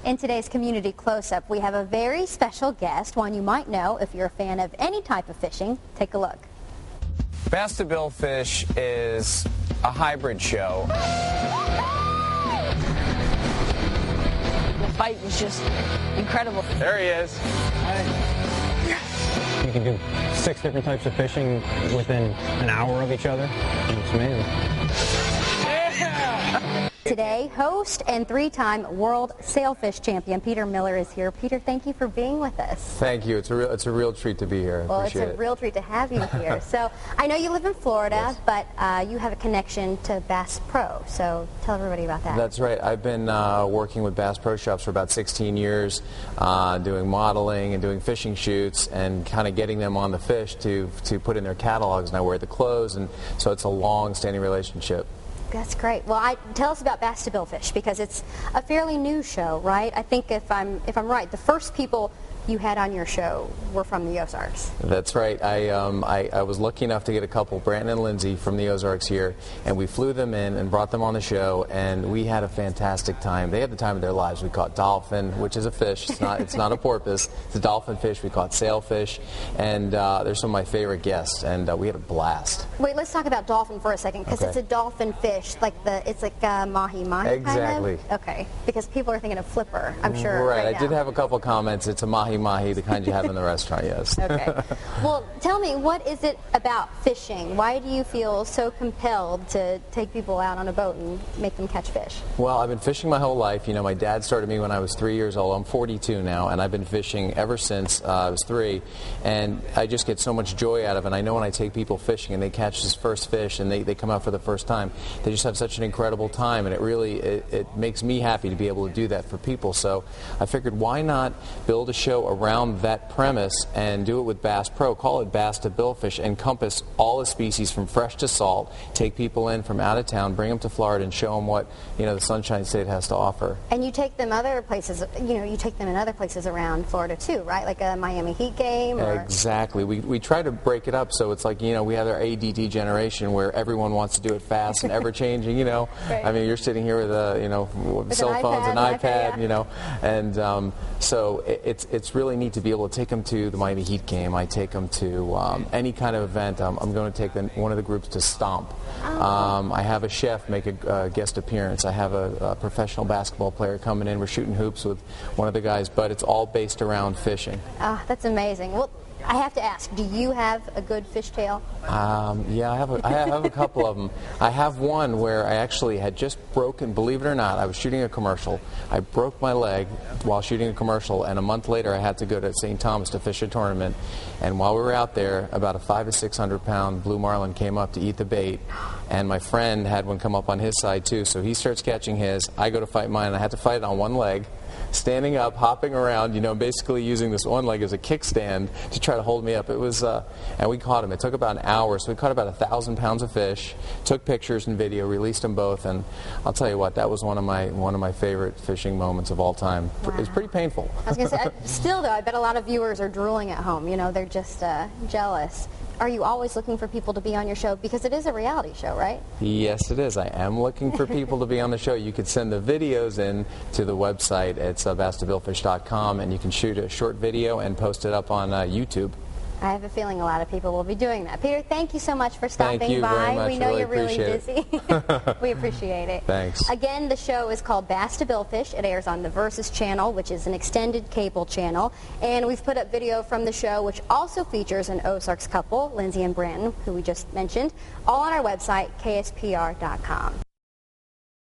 In today's Community Close-Up, we have a very special guest, one you might know if you're a fan of any type of fishing. Take a look. Bass to Billfish is a hybrid show. The fight was just incredible. There he is. You can do 6 different types of fishing within an hour of each other. It's amazing. Today, host and 3-time world sailfish champion Peter Miller is here. Peter, thank you for being with us. Thank you. It's a real treat to be here. Well, it's a real treat to have you here. So I know you live in Florida, yes, but you have a connection to Bass Pro. So tell everybody about that. That's right. I've been working with Bass Pro Shops for about 16 years, doing modeling and doing fishing shoots and kind of getting them on the fish to put in their catalogs, and I wear the clothes, and so it's a long-standing relationship. That's great. Well, tell us about Bass to Billfish, because it's a fairly new show, right? I think if I'm right, the first people you had on your show were from the Ozarks. That's right. I was lucky enough to get a couple, Brandon and Lindsay, from the Ozarks here, and we flew them in and brought them on the show, and we had a fantastic time. They had the time of their lives. We caught dolphin, which is a fish. It's not a porpoise. It's a dolphin fish. We caught sailfish, and they're some of my favorite guests, and we had a blast. Wait, let's talk about dolphin for a second, because Okay. it's a dolphin fish, it's like mahi-mahi Exactly. kind of? Okay, because people are thinking of flipper, I'm sure. Right. I now. did have a couple comments. It's a mahi-mahi, the kind you have in the restaurant, yes. Okay. Well, tell me, what is it about fishing? Why do you feel so compelled to take people out on a boat and make them catch fish? Well, I've been fishing my whole life. You know, my dad started me when I was 3 years old. I'm 42 now, and I've been fishing ever since I was 3. And I just get so much joy out of it. And I know when I take people fishing and they catch this first fish and they come out for the first time, they just have such an incredible time. And it really it makes me happy to be able to do that for people. So I figured, why not build a show around that premise and do it with Bass Pro? Call it Bass to Billfish, encompass all the species from fresh to salt, take people in from out of town, bring them to Florida and show them what, the Sunshine State has to offer. And you take them other places, you take them in other places around Florida too, right? Like a Miami Heat game? Or... Exactly. We try to break it up so it's like, we have our ADD generation where everyone wants to do it fast and ever-changing, Right. I mean, you're sitting here with with cell phones, an iPad, yeah. And so it's really neat to be able to take them to the Miami Heat game. I take them to any kind of event. I'm going to take one of the groups to Stomp. I have a chef make a guest appearance. I have a professional basketball player coming in. We're shooting hoops with one of the guys, but it's all based around fishing. That's amazing. Well, I have to ask, do you have a good fishtail? Yeah, I have a couple of them. I have one where I actually had just broken, believe it or not, I was shooting a commercial. I broke my leg while shooting a commercial, and a month later I had to go to St. Thomas to fish a tournament. And while we were out there, about a 500 to 600 pound blue marlin came up to eat the bait, and my friend had one come up on his side too, so he starts catching his. I go to fight mine, and I had to fight it on one leg, standing up, hopping around, basically using this one leg as a kickstand to try to hold me up. It was, and we caught him. It took about an hour, so we caught about 1,000 pounds of fish, took pictures and video, released them both, and I'll tell you what, that was one of my favorite fishing moments of all time. Wow. It was pretty painful. I was going to say, still though, I bet a lot of viewers are drooling at home. They're just jealous. Are you always looking for people to be on your show? Because it is a reality show, right? Yes, it is. I am looking for people to be on the show. You could send the videos in to the website. It's basstobillfish.com, and you can shoot a short video and post it up on YouTube. I have a feeling a lot of people will be doing that. Peter, thank you so much for stopping by. Thank you very much. We know really you're really busy. We appreciate it. Thanks. Again, the show is called Bass to Billfish. It airs on the Versus channel, which is an extended cable channel. And we've put up video from the show, which also features an Ozarks couple, Lindsay and Brandon, who we just mentioned, all on our website, KSPR.com.